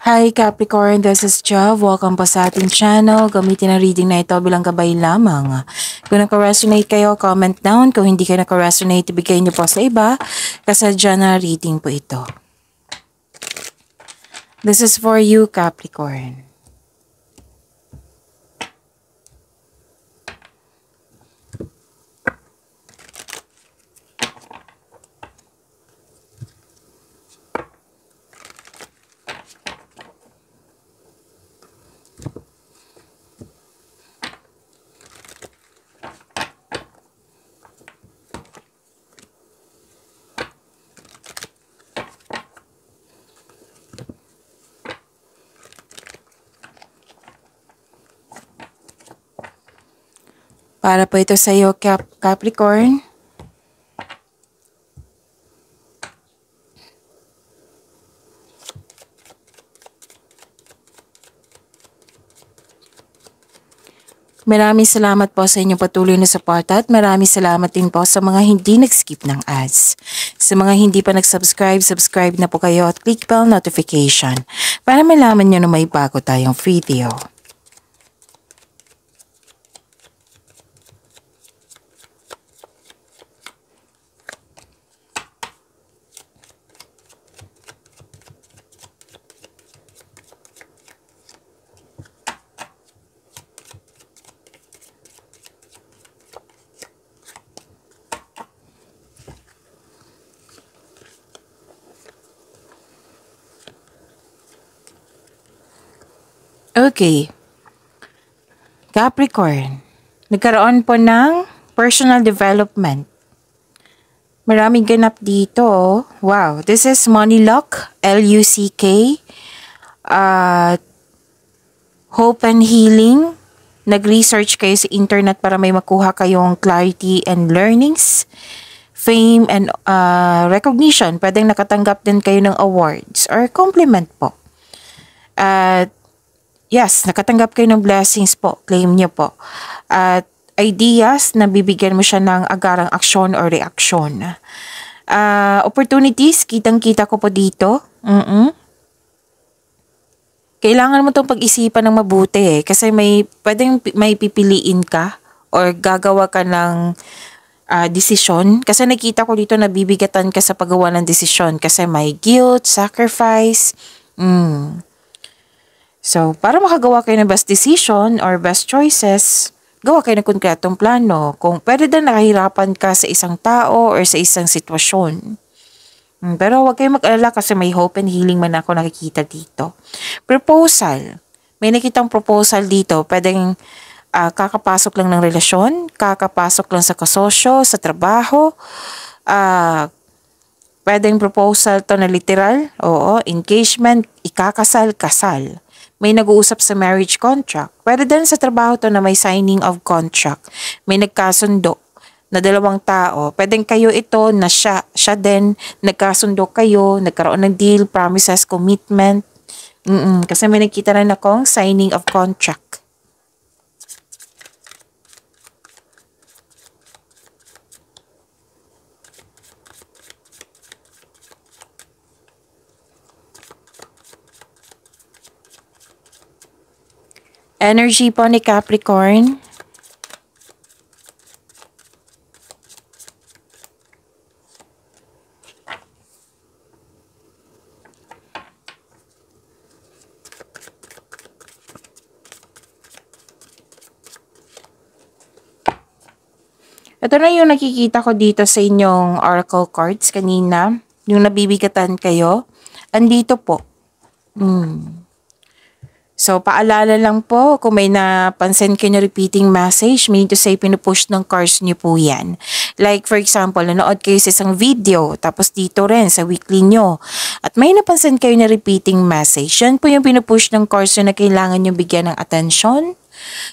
Hi Capricorn, this is Jav. Welcome po sa ating channel. Gamitin ang reading na ito bilang gabay lamang. Kung naka-resonate kayo, comment down. Kung hindi kayo naka-resonate, ibigay niyo po sa iba. Kasadya na reading po ito. This is for you, Capricorn. Para po ito sa iyo, Capricorn. Maraming salamat po sa inyong patuloy na suporta at maraming salamat din po sa mga hindi nag-skip ng ads. Sa mga hindi pa nag-subscribe, subscribe na po kayo at click bell notification para malaman nyo na may bago tayong video. Okay. Capricorn, nagkaroon po ng personal development. Maraming ganap dito. Wow, this is Money Luck, L-U-C-K. Hope and Healing. Nag-research kayo sa internet para may makuha kayong clarity and learnings. Fame and recognition. Pwedeng nakatanggap din kayo ng awards or compliment po. At yes, nakatanggap kayo ng blessings po. Claim niyo po. At ideas na bibigyan mo siya ng agarang aksyon or reaksyon. Opportunities, kitang-kita ko po dito. Kailangan mo itong pag-isipan ng mabuti kasi pwedeng may pipiliin ka or gagawa ka ng desisyon. Kasi nakita ko dito na bibigatan ka sa paggawa ng desisyon kasi may guilt, sacrifice. So, para makagawa kayo ng best decision or best choices, gawa kayo ng konkretong plano. Kung pwede din nakahirapan ka sa isang tao or sa isang sitwasyon. Pero huwag kayong mag-alala kasi may hope and healing man ako nakikita dito. Proposal. May nakitang proposal dito. Pwedeng kakapasok lang ng relasyon, kakapasok lang sa kasosyo, sa trabaho. Pwedeng proposal to na literal. Oo, engagement, ikakasal, kasal. May nag-uusap sa marriage contract. Pwede din sa trabaho to na may signing of contract. May nagkasundo na dalawang tao. Pwedeng kayo ito na siya din, nagkasundo kayo, nagkaroon ng deal, promises, commitment. Kasi may nakita rin akong signing of contract. Energy po ni Capricorn. Ito na yung nakikita ko dito sa inyong oracle cards kanina. Yung nabibigatan kayo. Andito po. So, paalala lang po, kung may napansin kayo na repeating message, meaning to say, pinupush ng cards niyo po yan. Like, for example, nanood kayo sa isang video, tapos dito rin, sa weekly nyo. At may napansin kayo na repeating message, yan po yung pinupush ng cards na kailangan nyo bigyan ng atensyon,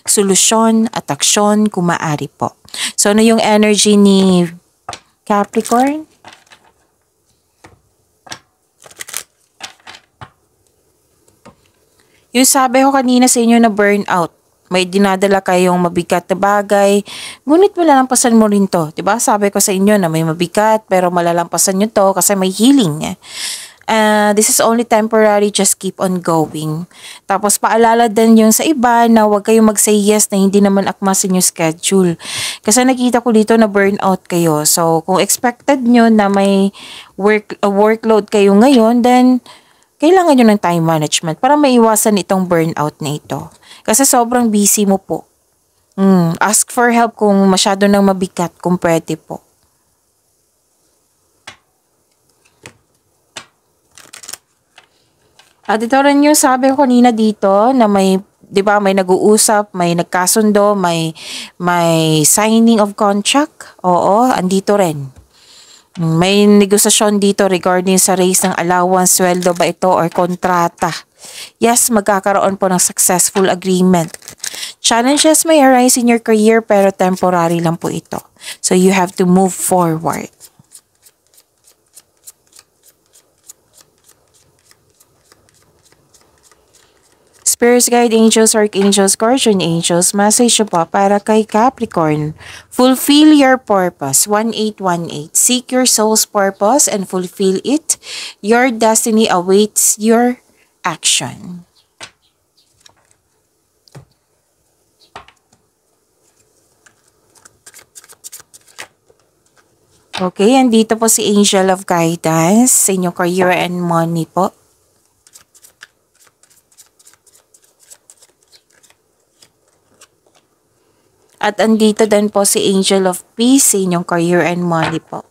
solusyon, at aksyon, kung maaari po. So, ano yung energy ni Capricorn? Yung sabi ko kanina sa inyo na burnout, may dinadala kayong mabigat na bagay, ngunit malalampasan mo rin to. Diba? Sabi ko sa inyo na may mabigat pero malalampasan nyo to kasi may healing. This is only temporary, just keep on going. Tapos paalala din yung sa iba na huwag kayong mag-say yes na hindi naman akma sa inyong schedule. Kasi nakita ko dito na burnout kayo. So kung expected nyo na may workload kayo ngayon, then kailangan nyo ng time management para maiwasan itong burnout na ito. Kasi sobrang busy mo po. Ask for help kung masyado nang mabigat, kung pwede po. At ito rin yung sabi ko kanina dito na may, di ba, may nag-uusap, may nagkasundo, may signing of contract. Oo, andito rin. May negosasyon dito regarding sa raise ng allowance, sweldo ba ito or kontrata. Yes, magkakaroon po ng successful agreement. Challenges may arise in your career pero temporary lang po ito. So you have to move forward. Spirits, guide angels, archangels, guardian angels, message po para kay Capricorn. Fulfill your purpose. 1818. Seek your soul's purpose and fulfill it. Your destiny awaits your action. Okay, andito po si Angel of Guidance sa inyong career and money po. At andito din po si Angel of Peace sa inyong career and money po.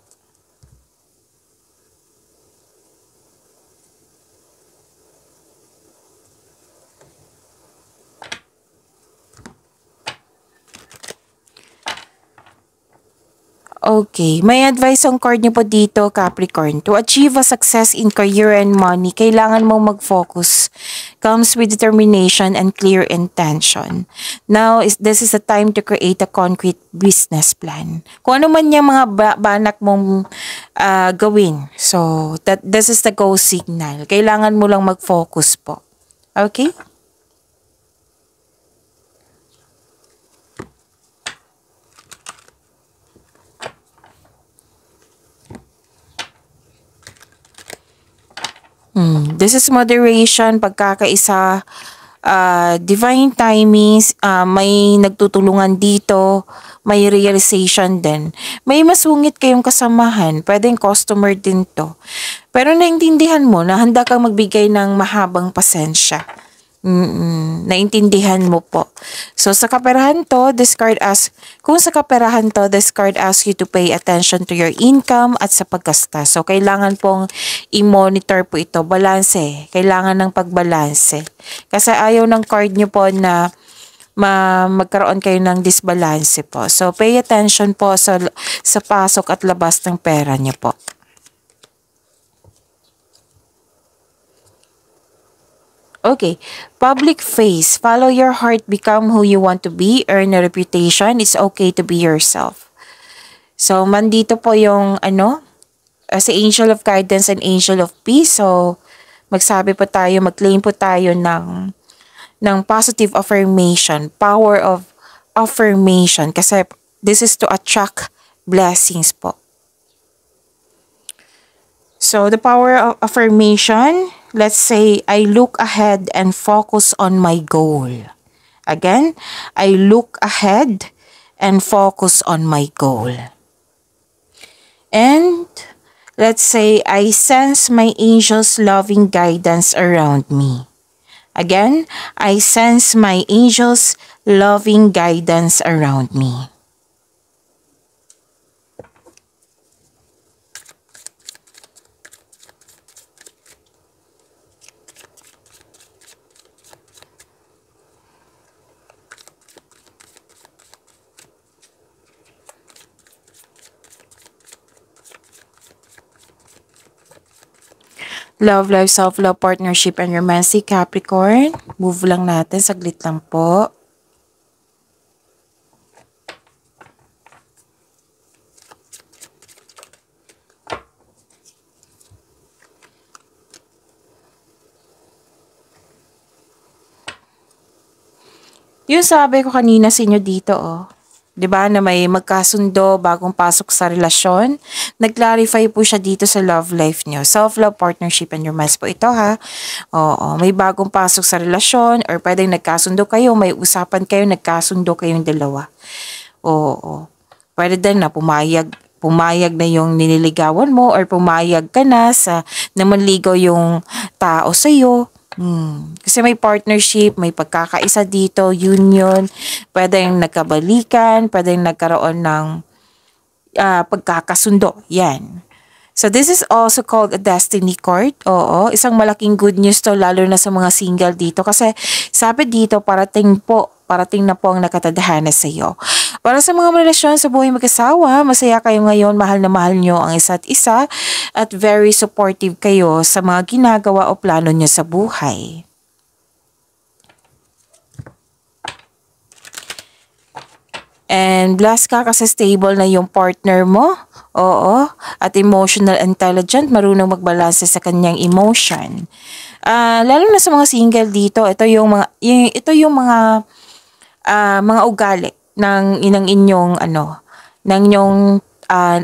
Okay, may advice ang card niyo po dito, Capricorn. To achieve a success in career and money, kailangan mong mag-focus. Comes with determination and clear intention. Now, this is the time to create a concrete business plan. Kung ano man yung mga banak mong gawin. So, this is the go signal. Kailangan mo lang mag-focus po. Okay? This is moderation, pagkakaisa, divine timings, may nagtutulungan dito, may realization din. May masungit kayong kasamahan, pwedeng customer din to. Pero naintindihan mo na handa kang magbigay ng mahabang pasensya. Naintindihan mo po. So sa kaperahan to, kung sa kaperahan to, this card asks you to pay attention to your income at sa paggasta. So kailangan pong i-monitor po ito, balanse. Kailangan ng pagbalanse. Kasi ayaw ng card nyo po na magkaroon kayo ng disbalance po. So pay attention po sa pasok at labas ng pera nyo po. Okay, public face. Follow your heart, become who you want to be, earn a reputation. It's okay to be yourself. So, mandito po yung si Angel of Guidance and Angel of Peace. So, mag-claim po tayo ng positive affirmation, power of affirmation. Kasi this is to attract blessings po. So, the power of affirmation, let's say, I look ahead and focus on my goal. Again, I look ahead and focus on my goal. And, let's say, I sense my angels' loving guidance around me. Again, I sense my angels' loving guidance around me. Love, life, self-love, partnership, and romantic, Capricorn. Move lang natin. Saglit lang po. Yung sabi ko kanina sa inyo dito, 'Di ba, na may magkasundo bagong pasok sa relasyon. Nag-clarify po siya dito sa love life niyo. Self-love, partnership, and romance po ito ha. Oo, may bagong pasok sa relasyon or pwedeng nagkasundo kayo, may usapan kayo, nagkasundo kayong dalawa. Oo. Pwede din na pumayag na yung nililigawan mo or pumayag ka na sa na manligaw yung tao sa'yo. Kasi may partnership, may pagkakaisa dito, union, pwedeng nagkabalikan, pwedeng nagkaroon ng pagkakasundo. Yan. So this is also called a destiny card. Oo, isang malaking good news to lalo na sa mga single dito kasi sabi dito parating na po ang nakatadhana sa iyo. Para sa mga relasyon sa buhay mag-asawa, masaya kayo ngayon, mahal na mahal nyo ang isa't isa at very supportive kayo sa mga ginagawa o plano nyo sa buhay. And blessed ka kasi stable na yung partner mo. Oo. At emotional intelligent, marunong magbalanse sa kanyang emotion. Lalo na sa mga single dito, ito yung mga ugali ng inyong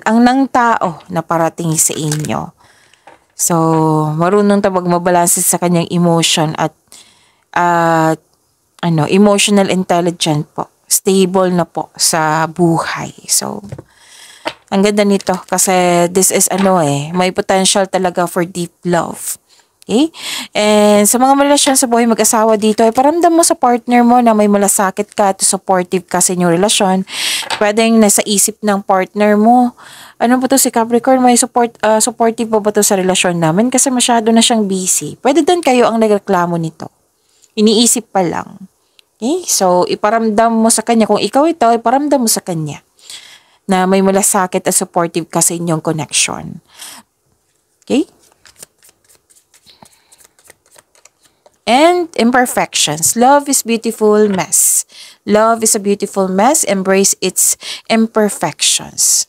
ng tao na parating sa inyo. So, marunong tabag mabalanse sa kanyang emotion at emotional intelligent po. Stable na po sa buhay. So, ang ganda nito kasi this is may potential talaga for deep love. Okay? And sa mga relasyon sa buhay mag-asawa dito, paramdam mo sa partner mo na may malasakit ka at supportive ka sa inyong relasyon. Pwedeng nasa isip ng partner mo, ano ba to si Capricorn, may supportive ba to sa relasyon namin kasi masyado na siyang busy. Pwede din kayo ang nagreklamo nito. Iniisip pa lang. Okay? So, iparamdam mo sa kanya, kung ikaw ito, iparamdam mo sa kanya na may malasakit at supportive ka sa inyong connection. Okay? And imperfections. Love is beautiful mess. Love is a beautiful mess. Embrace its imperfections.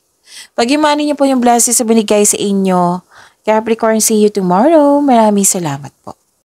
Pag-imanin niyo po yung blessings na binigay sa inyo. Capricorn, see you tomorrow. Maraming salamat po.